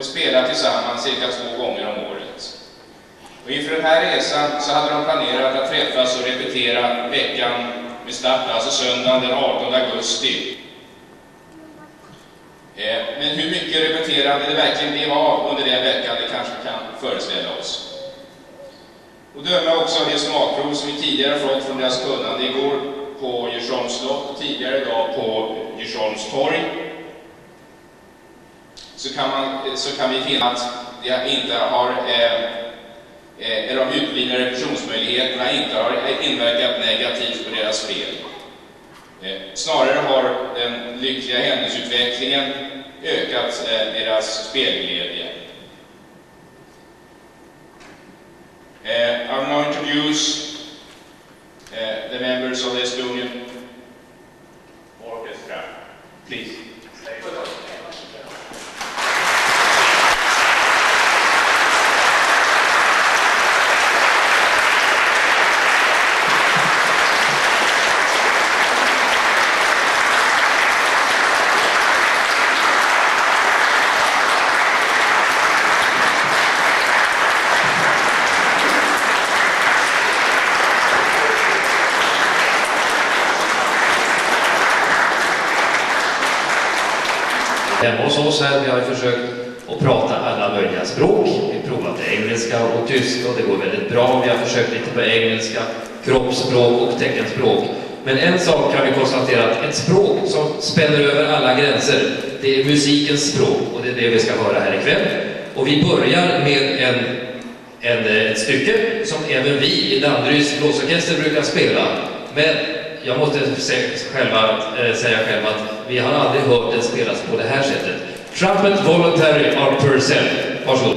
och spela tillsammans cirka 2 gånger om året. Och inför den här resan så hade de planerat att träffas och repetera veckan med start, alltså söndagen den 18 augusti. Men hur mycket repeterande det verkligen blev av under den veckan, det kanske kan föreställa oss. Och döma också av det smakprov som vi tidigare fått från deras kunnande igår på Djursholms slott och tidigare idag på Djursholms torg, så kan vi finna att det inte har de utblivna repetitionsmöjligheterna inte har inverkat negativt på deras spel. Snarare har den lyckliga händelseutvecklingen ökat deras spelglädje. I will now introduce the members of the Estonian Orchestra. Please. Hemma hos oss här, vi har försökt att prata alla möjliga språk. Vi provat engelska och tyska och det går väldigt bra. Vi har försökt lite på engelska, kroppsspråk och teckenspråk. Men en sak kan vi konstatera, att ett språk som spänner över alla gränser, det är musikens språk, och det är det vi ska höra här ikväll. Och vi börjar med ett stycke som även vi i Danderyds blåsorkester brukar spela. Men jag måste säga själv att vi har aldrig hört den spelas på det här sättet. Trumpet Voluntary Art Purcell. Varsågod.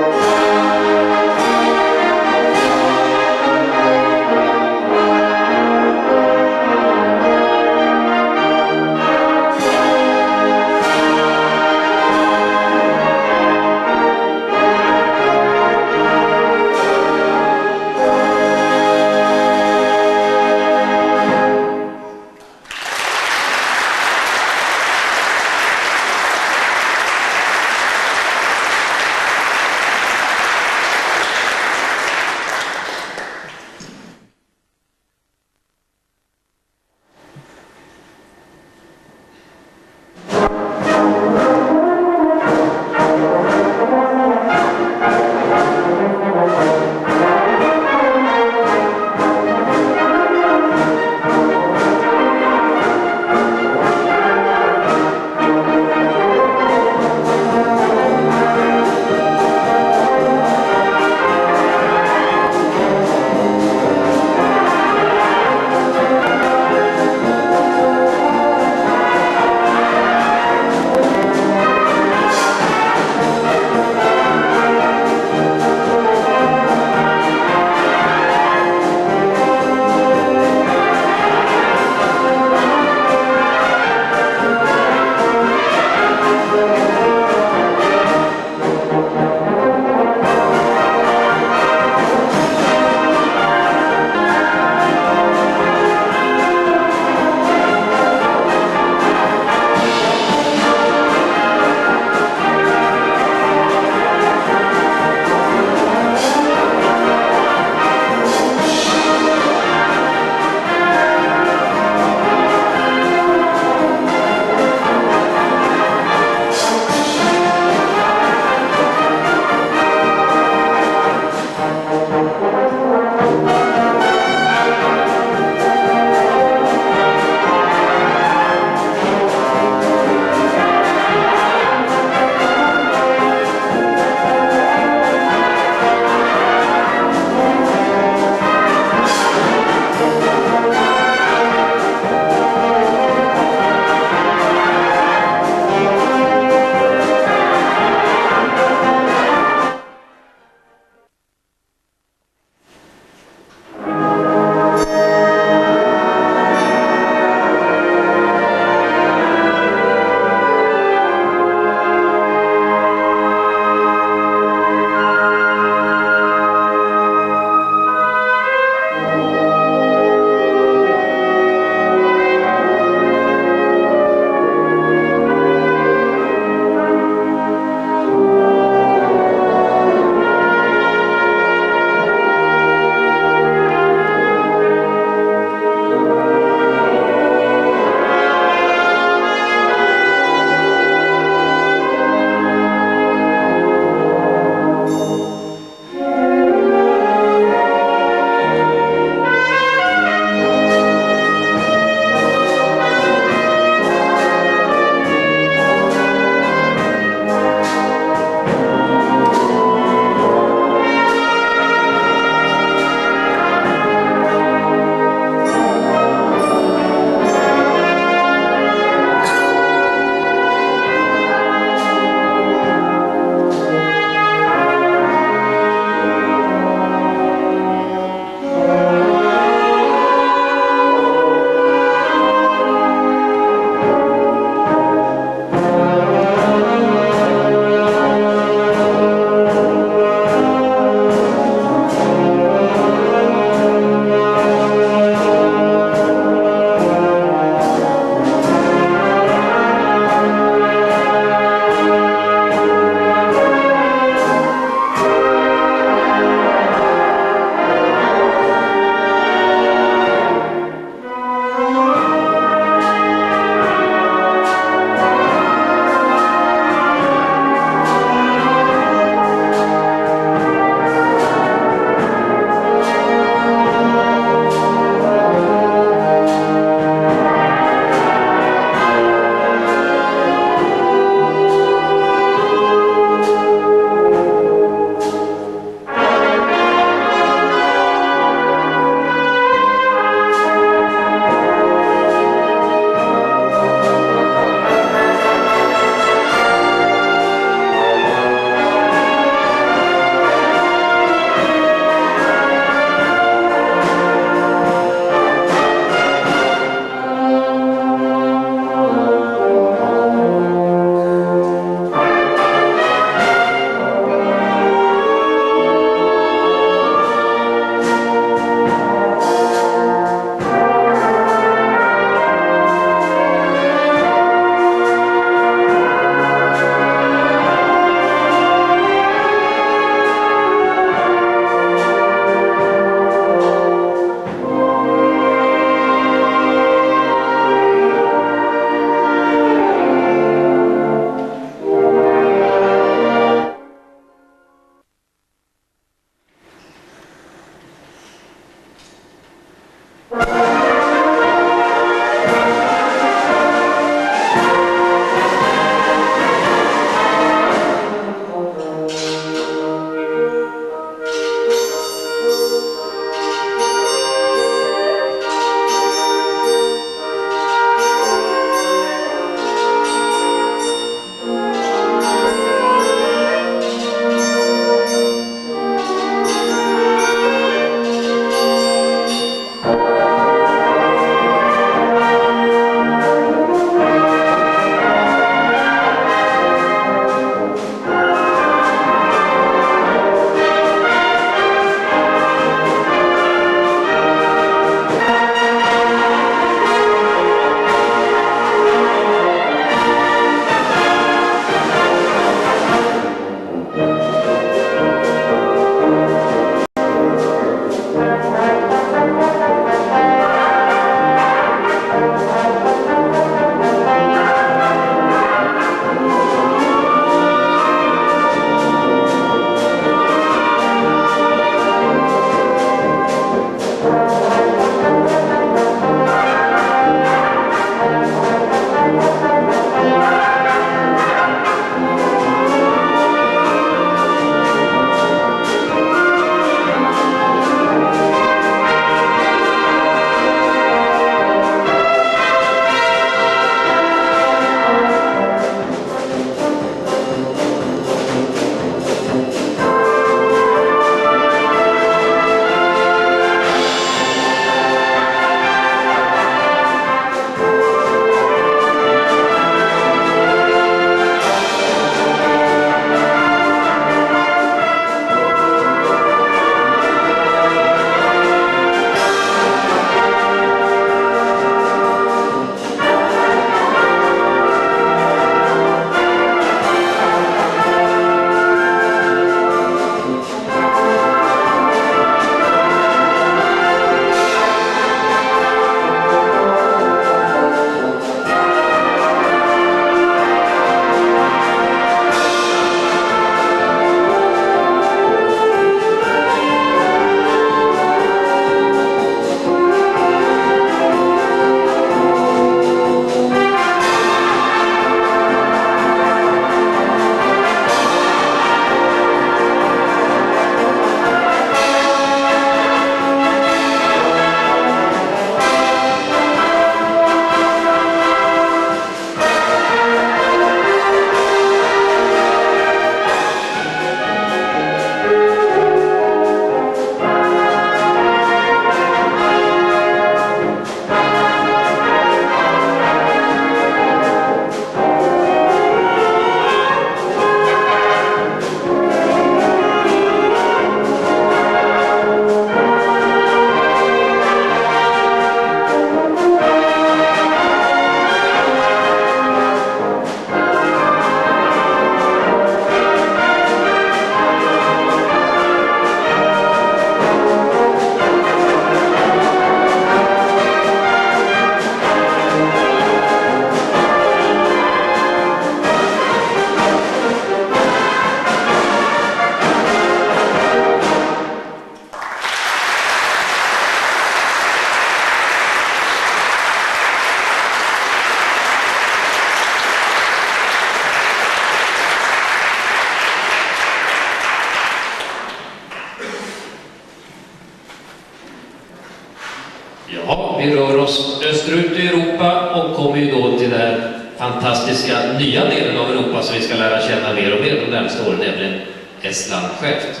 fantastiska nya delen av Europa som vi ska lära känna mer och mer de närmaste åren, nämligen Estland självt.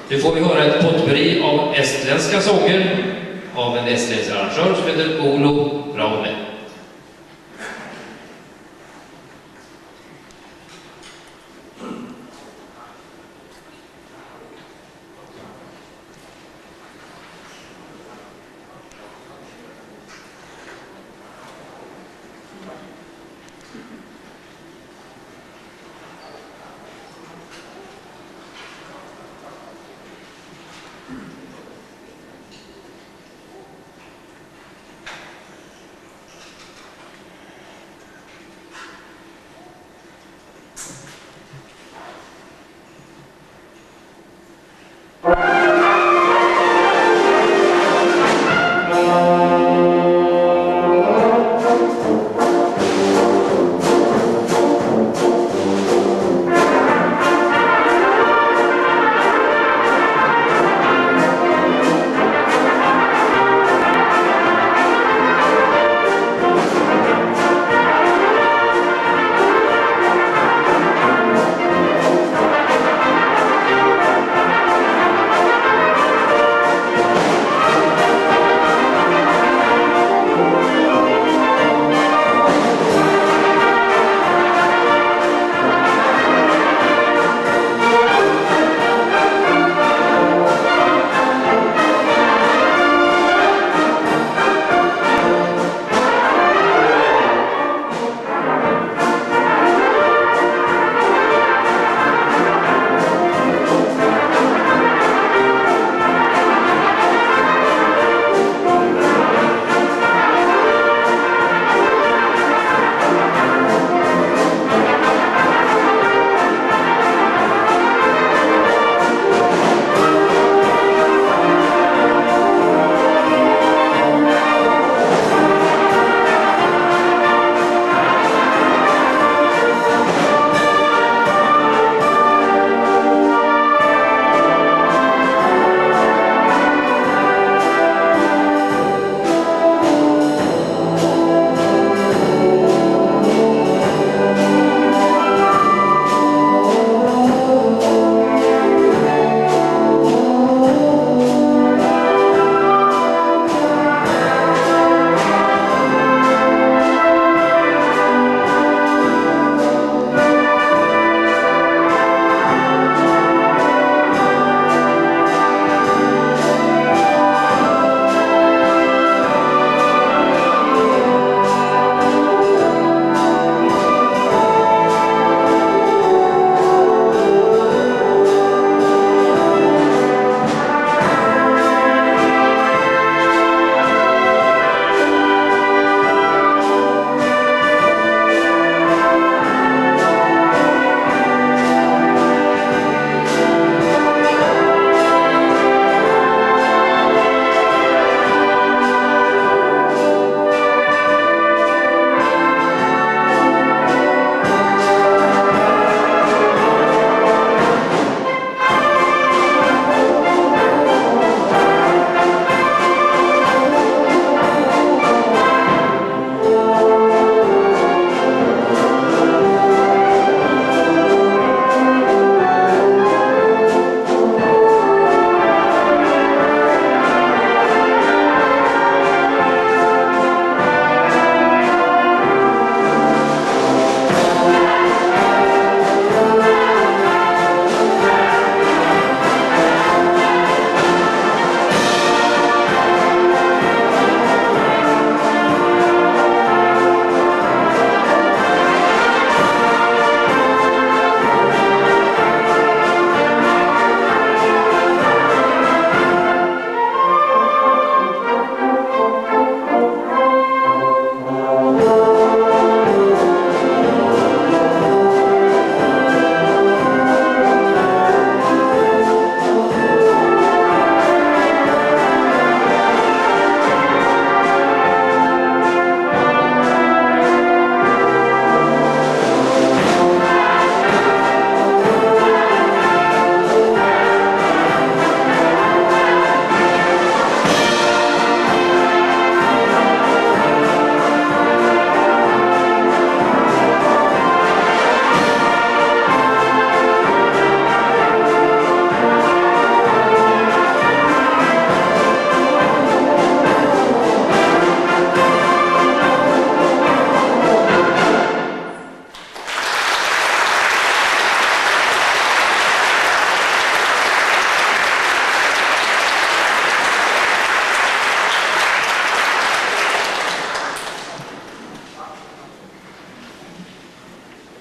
Nu får vi höra ett potpurri av estländska sånger av en estländsk arrangör som heter Olo Raume.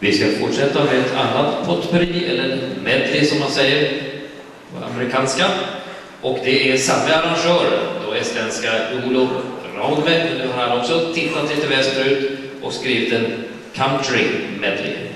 Vi ska fortsätta med ett annat potpourri, eller medley som man säger på amerikanska. Och det är samma arrangör, då estländska Olof Raudme. Nu har han också tittat lite västerut och skrivit en country medley.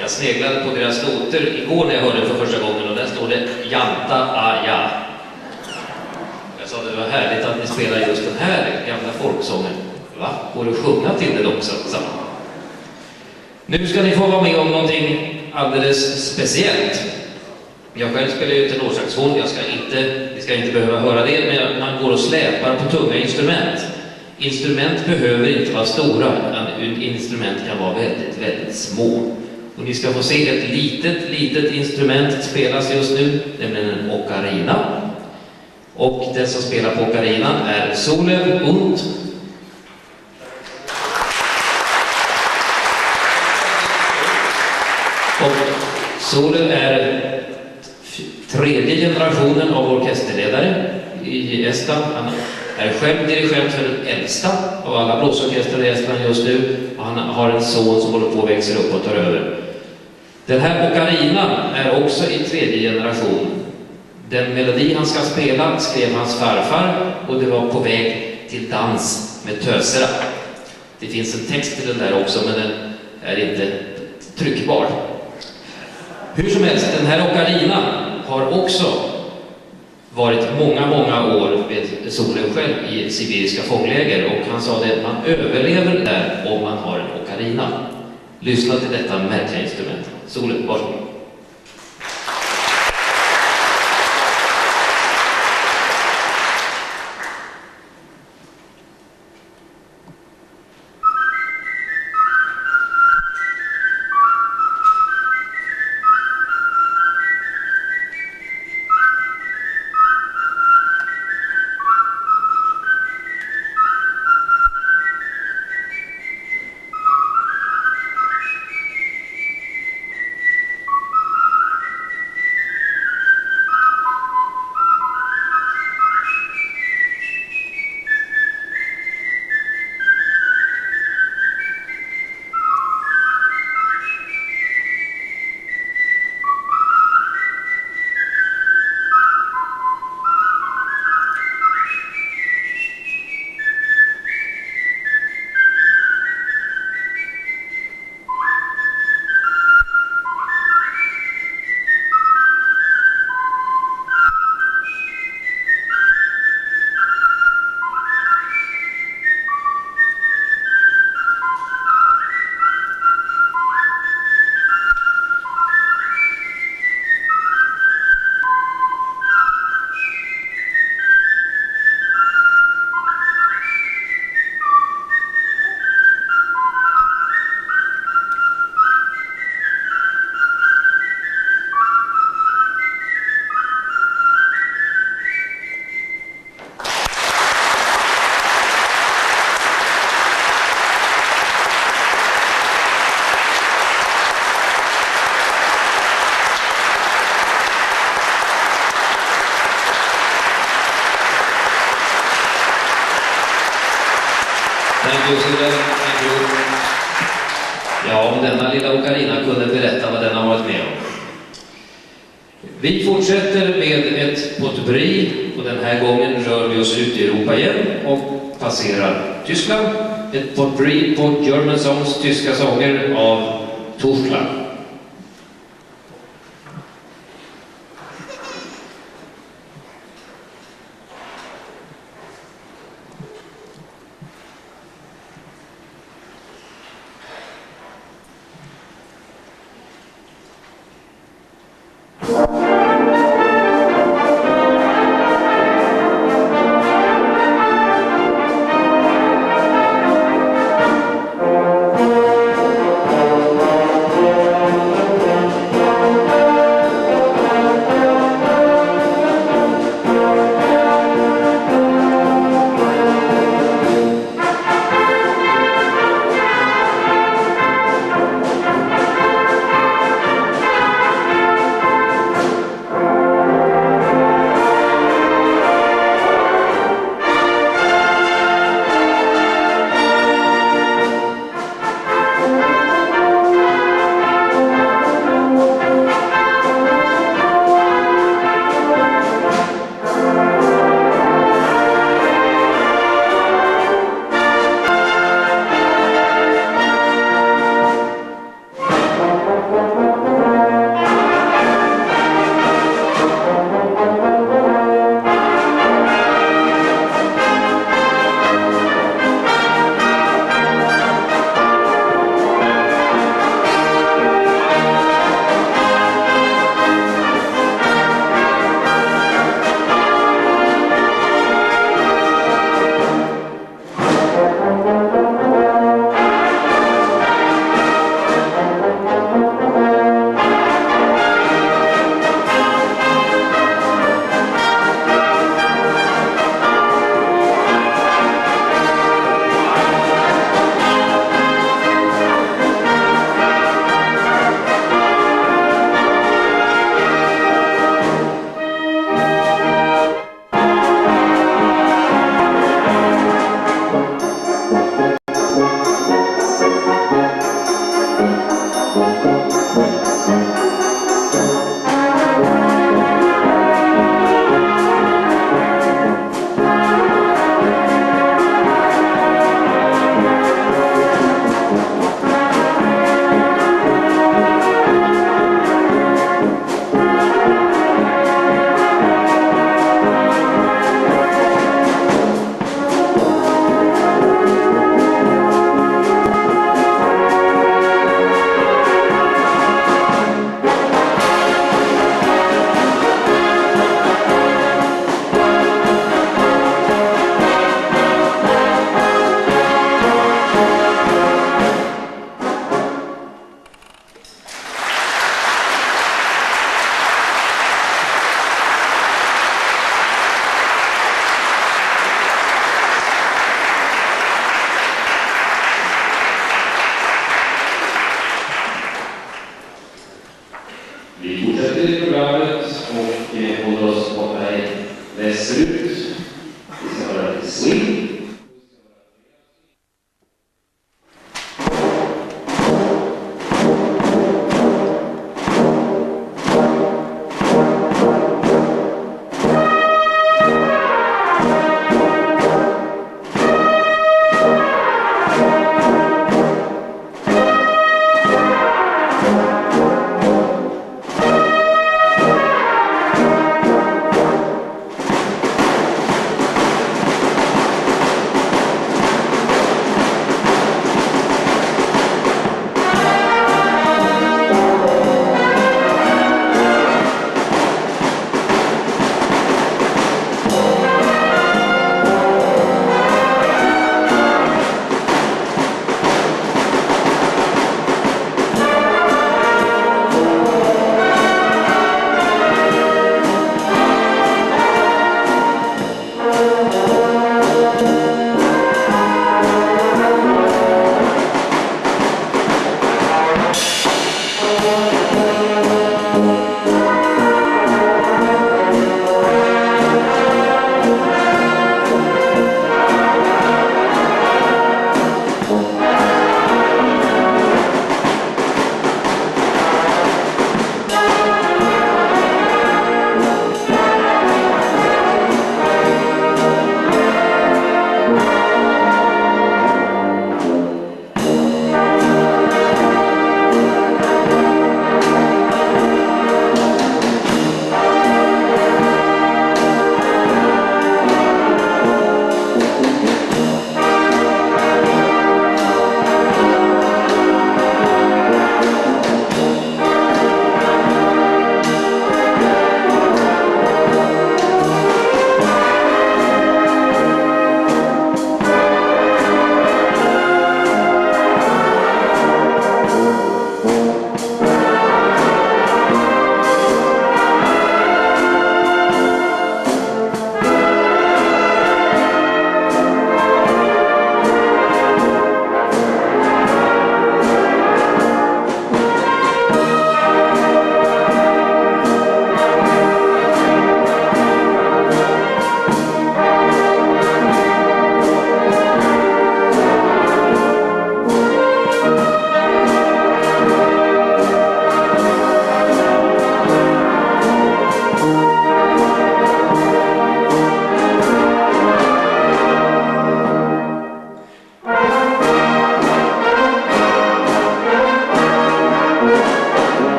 Jag sneglade på deras noter igår när jag hörde det för första gången och där står det Janta Aja. Jag sa det var härligt att ni spelar just den här gamla folksången. Va? Går du sjunga till den också? Nu ska ni få vara med om någonting alldeles speciellt. Jag själv spelar ju tenorsaxofon, ni ska inte behöva höra det, men man går och släpar på tunga instrument. Instrument behöver inte vara stora, utan instrument kan vara väldigt, väldigt små. Och ni ska få se ett litet instrument spelas just nu, nämligen en ocarina. Och den som spelar på ocarinan är Solev und. Och Solev är tredje generationen av orkesterledare i Estland. Han är själv dirigent för den äldsta av alla blåsorkestrar i Estland just nu. Och han har en son som håller på att växa upp och tar över. Den här ocarinan är också i tredje generation. Den melodi han ska spela skrev hans farfar och det var på väg till dans med tösera. Det finns en text till den där också, men den är inte tryckbar. Hur som helst, den här ocarinan har också varit många år med Solev själv i sibiriska fångläger, och han sa det att man överlever där om man har en ocarina. Lyssna till detta märkliga instrument. Solev, varsågod. Ja, om denna lilla ocarina kunde berätta vad den har varit med om. Vi fortsätter med ett potpourri, och den här gången rör vi oss ut i Europa igen och passerar Tyskland. Ett potpourri på German Songs, tyska sånger av Torskla. Vi fortsätter i programmet och håller oss på väg västerut. Vi ska höra till Swing.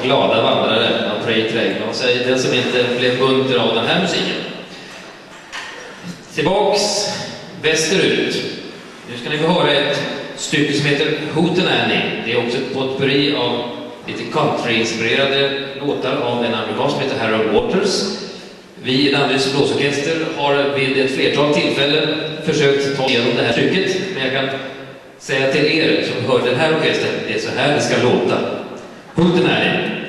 glada vandrare av Pray Trägna och säger den som inte blev munter av den här musiken. Tillbaks västerut. Nu ska ni få höra ett stycke som heter Hootenanny. Det är också ett potpurri av lite country-inspirerade låtar av en amerikan som heter Harold Waters. Vi i Danderyds blåsorkester har vid ett flertal tillfällen försökt ta igenom det här stycket, men jag kan säga till er som hör den här orkestern, det är så här det ska låta. Hootenanny.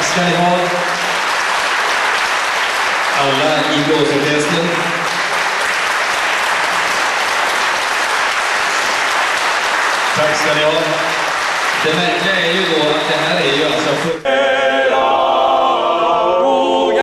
ska ni ha. Alla i blåsorkestern. Tack ska ni ha. Det märkliga är ju då att det